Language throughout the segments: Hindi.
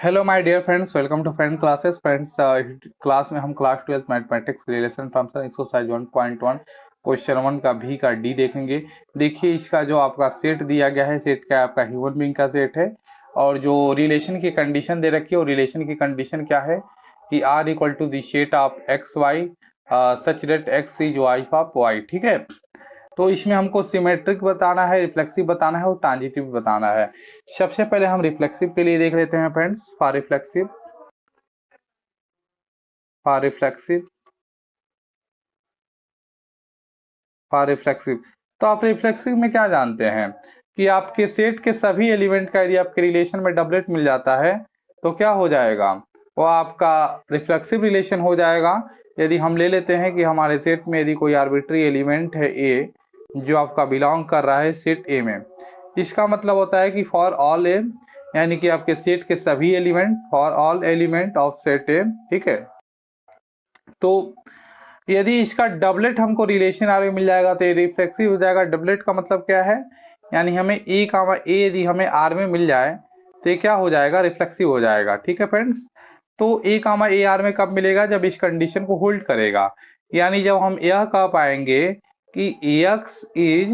Hello my dear friends, welcome to friend classes. Friends, class में हम class 12 mathematics relation function exercise 1.1 question 1 का भी का डी देखेंगे। देखिए, इसका जो आपका सेट दिया गया है, सेट का आपका ह्यूमन बीइंग का सेट है और जो रिलेशन की कंडीशन दे रखी है, और रिलेशन की कंडीशन क्या है कि R equal to the set of X Y such that X is wife of Y. ठीक है, तो इसमें हमको सिमेट्रिक बताना है, रिफ्लेक्सिव बताना है और ट्रांजिटिव बताना है। सबसे पहले हम रिफ्लेक्सिव के लिए देख लेते हैं friends. For reflexive for reflexive for reflexive तो आप रिफ्लेक्सिव में क्या जानते हैं कि आपके सेट के सभी एलिमेंट का यदि आपके रिलेशन में डबलेट मिल जाता है तो क्या हो जाएगा, वो आपका रिफ्लेक्सिव रिलेशन हो जाएगा। यदि हम ले लेते हैं कि हमारे सेट में यदि कोई आर्बिट्री एलिमेंट है ए, जो आपका बिलोंग कर रहा है सेट ए में, इसका मतलब होता है कि फॉर ऑल ए, यानी कि आपके सेट के सभी element, for all element of set ए। ठीक है, तो यदि इसका डबलेट हमको रिलेशन आर में मिल जाएगा तो ये रिफ्लेक्सिव हो जाएगा। डबलेट का मतलब क्या है, यानी हमें ए कामा ए यदि हमें आर में मिल जाए तो ये क्या हो जाएगा, रिफ्लेक्सिव हो जाएगा। ठीक है फ्रेंड्स, तो ए कामा ए आर में कब मिलेगा, जब इस कंडीशन को होल्ड करेगा। यानी जब हम यह कह पाएंगे कि X is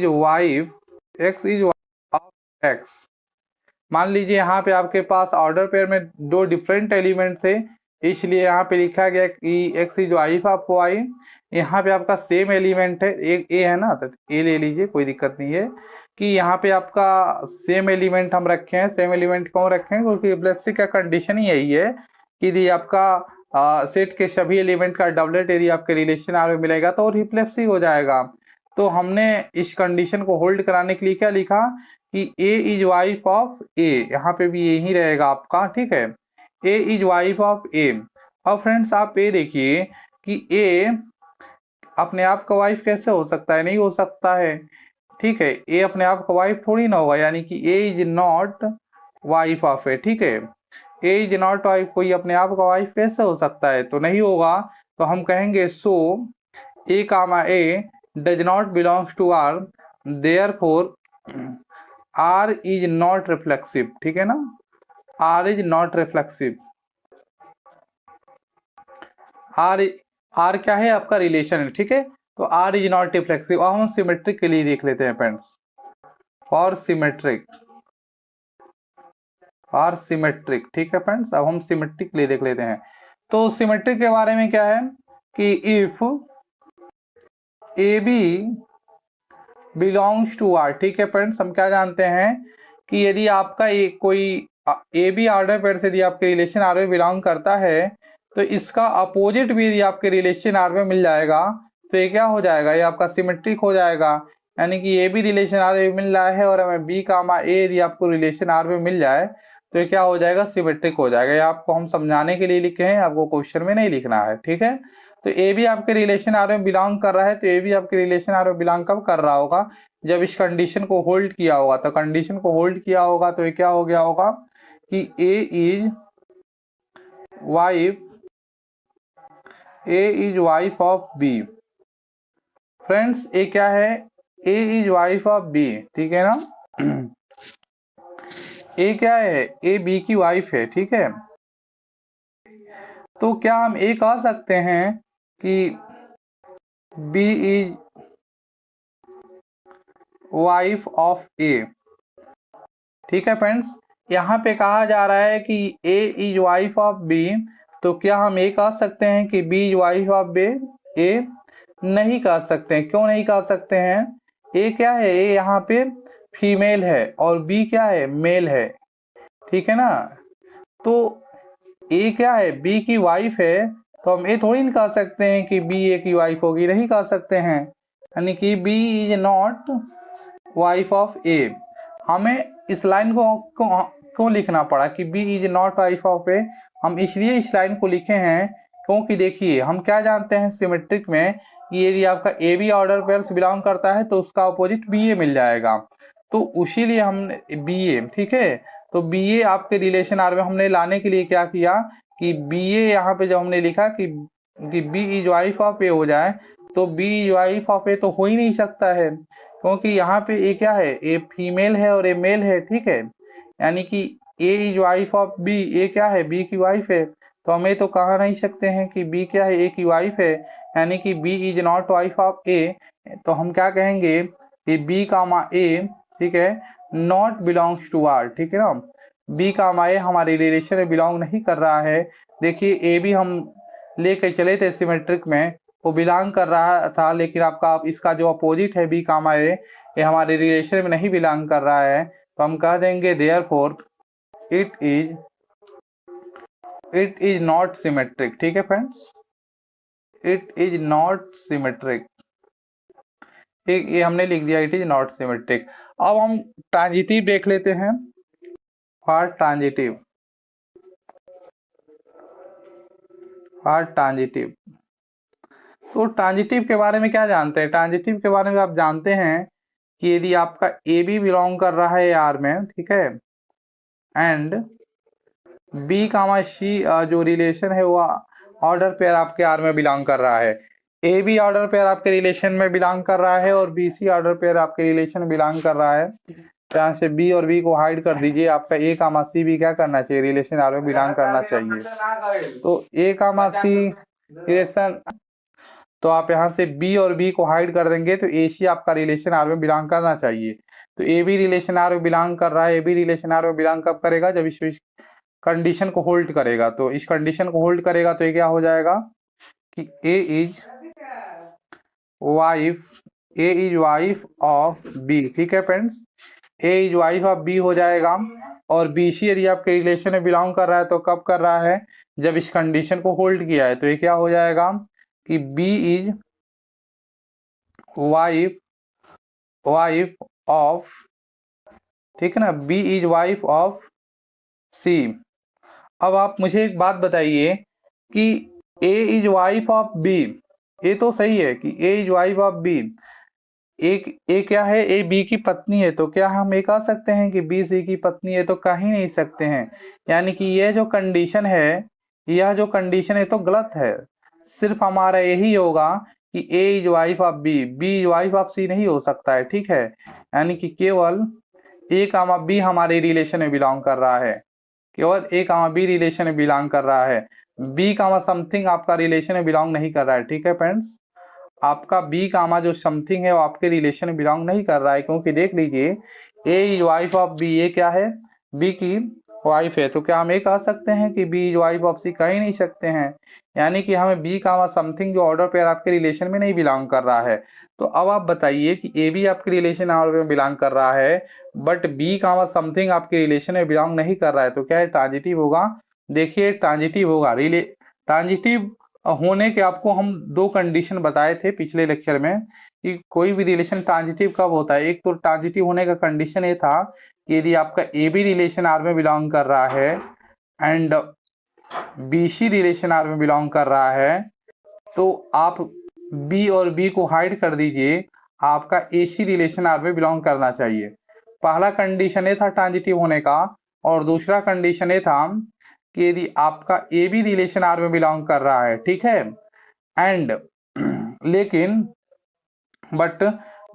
wife of x. मान लीजिए यहाँ पे आपके पास ऑर्डर पेयर में दो डिफरेंट एलिमेंट थे, इसलिए यहाँ पे लिखा गया कि X is wife of Y. यहाँ पे आपका सेम एलिमेंट है, एक ए है ना, तो ए ले लीजिए, कोई दिक्कत नहीं है कि यहाँ पे आपका सेम एलिमेंट हम रखे हैं। सेम एलिमेंट क्यों रखे हैं, क्योंकि रिफ्लेक्सिव का कंडीशन ही यही है कि यदि आपका सेट के सभी एलिमेंट का डबलेट यदि आपके रिलेशन आर में मिलेगा तो रिफ्लेक्सिव हो जाएगा। तो हमने इस कंडीशन को होल्ड कराने के लिए क्या लिखा कि ए इज वाइफ ऑफ ए, यहाँ पे भी यही रहेगा आपका। ठीक है, ए इज वाइफ ऑफ ए। अब फ्रेंड्स आप ये देखिए कि ए अपने आप का वाइफ कैसे हो सकता है, नहीं हो सकता है। ठीक है, ए अपने आप का वाइफ थोड़ी ना होगा, यानी कि A is not wife of ए। ठीक है, ए इज नॉट वाइफ, कोई अपने आप का वाइफ कैसे हो सकता है, तो नहीं होगा। तो हम कहेंगे so A comma A does not belongs to R, therefore R is not reflexive. ठीक है ना, R is not reflexive. R क्या है, आपका रिलेशन है। ठीक है, तो आर इज नॉट रिफ्लेक्सिव। अब हम सिमेट्रिक के लिए देख लेते हैं फ्रेंड्स। फॉर सिमेट्रिक ठीक है फ्रेंड्स, अब हम सिमेट्रिक के लिए देख लेते हैं। तो सिमेट्रिक के बारे में क्या है कि if A B belongs to R. ठीक है फ्रेंड्स, हम क्या जानते हैं कि यदि आपका एक कोई ए बी ऑर्डर पेयर से यदि आपके रिलेशन आर में बिलोंग करता है तो इसका अपोजिट भी यदि आपके रिलेशन आर में मिल जाएगा तो ये क्या हो जाएगा, ये आपका सिमेट्रिक हो जाएगा। यानी कि ए बी रिलेशन आर में मिल रहा है और हमें बी कामा ए यदि आपको रिलेशन आर में मिल जाए तो ये क्या हो जाएगा, सिमेट्रिक हो जाएगा। ये आपको हम समझाने के लिए लिखे हैं, आपको क्वेश्चन में नहीं लिखना है। ठीक है, तो ए भी आपके रिलेशन आर में बिलोंग कर रहा है, तो ए भी आपके रिलेशन आर में बिलोंग कब कर रहा होगा, जब इस कंडीशन को होल्ड किया होगा। तो कंडीशन को होल्ड किया होगा तो ये क्या हो गया होगा कि A is wife of B. Friends, A क्या है, A is wife of B. ठीक है ना, ए क्या है, ए बी की वाइफ है। ठीक है, तो क्या हम ए कह सकते हैं कि बी इज वाइफ ऑफ ए। ठीक है फ्रेंड्स, यहाँ पे कहा जा रहा है कि A is wife of B, तो क्या हम ये कह सकते हैं कि B is wife of B? A नहीं कह सकते हैं। क्यों नहीं कह सकते हैं, ए क्या है, ए यहाँ पे फीमेल है और बी क्या है, मेल है। ठीक है ना, तो ए क्या है, बी की वाइफ है, तो हम ये थोड़ी नहीं कह सकते हैं कि बी ए की वाइफ होगी, नहीं कह सकते हैं। यानी कि B is not wife of A. हमें इस लाइन को क्यों लिखना पड़ा कि B is not wife of A, हम इसलिए इस लाइन को लिखे हैं क्योंकि देखिए हम क्या जानते हैं सिमेट्रिक में कि यदि आपका ए बी ऑर्डर पेयर से बिलोंग करता है तो उसका अपोजिट बी ए मिल जाएगा। तो उसीलिए हमने बी ए, ठीक है, तो बी ए आपके रिलेशन आर में हमने लाने के लिए क्या किया कि बी ए यहाँ पे जब हमने लिखा कि बी इज वाइफ ऑफ ए हो जाए, तो B is wife of A तो हो ही नहीं सकता है। क्योंकि यहाँ पे ए क्या है, ए फीमेल है और ए मेल है, ठीक है। यानी कि A is wife of B, ए क्या है, बी की वाइफ है। तो हम ये तो कह नहीं सकते हैं कि बी क्या है, ए की वाइफ है, यानी कि B is not wife of A. तो हम क्या कहेंगे कि बी कामा ए, ठीक है, नॉट बिलोंग्स टू आर, ठीक है ना। बी कामा ए हमारे रिलेशन में बिलोंग नहीं कर रहा है। देखिए ए भी हम लेके चले थे सिमेट्रिक में, वो बिलोंग कर रहा था, लेकिन आपका इसका जो अपोजिट है बी कामा ए, ये हमारे रिलेशन में नहीं बिलोंग कर रहा है। तो हम कह देंगे therefore it is not symmetric, ठीक है friends, it is not symmetric. ये हमने लिख दिया, इट इज नॉट सिमेट्रिक। अब हम ट्रांजिटिव देख लेते हैं। फॉर ट्रांजिटिव, तो ट्रांजिटिव के बारे में क्या जानते हैं? ट्रांजिटिव के बारे में आप जानते हैं कि यदि आपका ए बी बिलोंग कर रहा है आर में, ठीक है, एंड बी कामा सी जो रिलेशन है वो ऑर्डर पेयर आपके आर में बिलोंग कर रहा है। ए बी ऑर्डर पेयर आपके रिलेशन में बिलोंग कर रहा है और बी सी ऑर्डर पेयर आपके रिलेशन में बिलोंग कर रहा है। यहाँ से बी और बी को हाइड कर दीजिए, आपका ए कामा सी भी क्या करना चाहिए, रिलेशन आर में बिलोंग करना चाहिए। तो ए कामा सी रिलेशन, तो आप यहाँ से बी और बी को हाइड कर देंगे तो ए सी आपका रिलेशन आर में बिलोंग करना चाहिए। तो ए बी रिलेशन आर में बिलोंग कर रहा है, ए बी रिलेशन आर में बिलोंग कब करेगा, जब इस कंडीशन को होल्ड करेगा। तो इस कंडीशन को होल्ड करेगा तो ये क्या हो जाएगा कि A is wife of B, ठीक है friends, A is wife of B हो जाएगा। और बी सी यदि आपके रिलेशन में बिलोंग कर रहा है तो कब कर रहा है, जब इस कंडीशन को होल्ड किया है। तो ये क्या हो जाएगा कि बी इज वाइफ ऑफ, ठीक है ना, बी इज वाइफ ऑफ सी। अब आप मुझे एक बात बताइए कि A is wife of B, ये तो सही है कि A is wife of B, ए क्या है, ए बी की पत्नी है। तो क्या हम ये कह सकते हैं कि बी सी की पत्नी है? तो कह ही नहीं सकते हैं। यानी कि यह जो कंडीशन है, यह जो कंडीशन है तो गलत है। सिर्फ हमारा यही होगा कि A is wife of B, B is wife of C नहीं हो सकता है, ठीक है। यानी कि केवल ए कामा बी हमारे रिलेशन में बिलोंग कर रहा है, केवल ए कामा बी रिलेशन में बिलोंग कर रहा है। बी कामा समथिंग आपका रिलेशन में बिलोंग नहीं कर रहा है, ठीक है फ्रेंड्स। आपका बी कामा जो समथिंग है वो आपके रिलेशन में बिलोंग नहीं कर रहा है, क्योंकि देख लीजिए ए इज वाइफ ऑफ बी, ये क्या है, बी की वाइफ है। तो क्या हम ये कह सकते हैं कि बी इज वाइफ ऑफ सी? कह ही नहीं सकते हैं। यानी कि हमें बी कामा समथिंग जो ऑर्डर पेयर आपके रिलेशन में नहीं बिलोंग कर रहा है। तो अब आप बताइए कि ए बी आपके रिलेशन में बिलोंग कर रहा है, बट बी कामा समथिंग आपके रिलेशन में बिलोंग नहीं कर रहा है, तो क्या है, ट्रांजिटिव होगा। देखिए ट्रांजिटिव होगा, ट्रांजिटिव होने के आपको हम दो कंडीशन बताए थे पिछले लेक्चर में कि कोई भी रिलेशन ट्रांजिटिव कब होता है। एक तो ट्रांजिटिव होने का कंडीशन ये था कि यदि आपका ए बी रिलेशन आर में बिलोंग कर रहा है and B C relation R में बिलोंग कर रहा है, तो आप बी और बी को हाइड कर दीजिए, आपका ए सी रिलेशन आर में बिलोंग करना चाहिए। पहला कंडीशन ये था ट्रांजिटिव होने का, और दूसरा कंडीशन ये था कि यदि आपका ए बी रिलेशन आर में बिलोंग कर रहा है, ठीक है, एंड लेकिन बट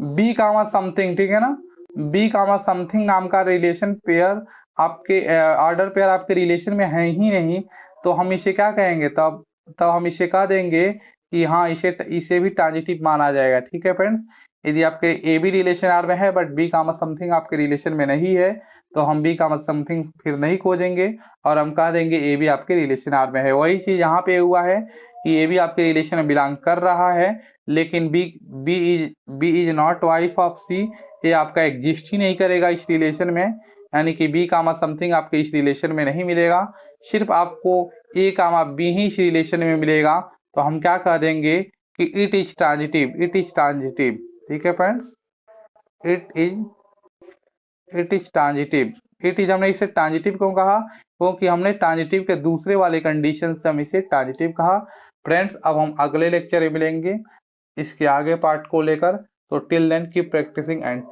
बी कामा समथिंग, ठीक है ना, बी कामा समथिंग नाम का रिलेशन पेयर आपके ऑर्डर पेयर आपके रिलेशन में है ही नहीं, तो हम इसे क्या कहेंगे, तब हम इसे कह देंगे कि हाँ इसे भी ट्रांजिटिव माना जाएगा, ठीक है फ्रेंड्स। यदि आपके ए बी रिलेशन आर में है बट बी कामा समथिंग आपके रिलेशन में नहीं है, तो हम बी कामा समथिंग फिर नहीं खोजेंगे और हम कह देंगे ए बी आपके रिलेशन आर में है। वही चीज यहाँ पे हुआ है कि ए बी आपके रिलेशन में बिलोंग कर रहा है, लेकिन B is not wife of C, ये आपका एग्जिस्ट ही नहीं करेगा इस रिलेशन में। यानी कि बी कामा समथिंग आपके इस रिलेशन में नहीं मिलेगा, सिर्फ आपको ए कामा बी ही इस रिलेशन में मिलेगा। तो हम क्या कह देंगे कि इट इज ट्रांजिटिव, ठीक है friends, it is transitive. It is, हमने इसे ट्रांजिटिव क्यों कहा, क्योंकि हमने ट्रांजिटिव के दूसरे वाले कंडीशन से हम इसे ट्रांजिटिव कहा। फ्रेंड्स अब हम अगले लेक्चर में मिलेंगे इसके आगे पार्ट को लेकर। तो till then keep practicing and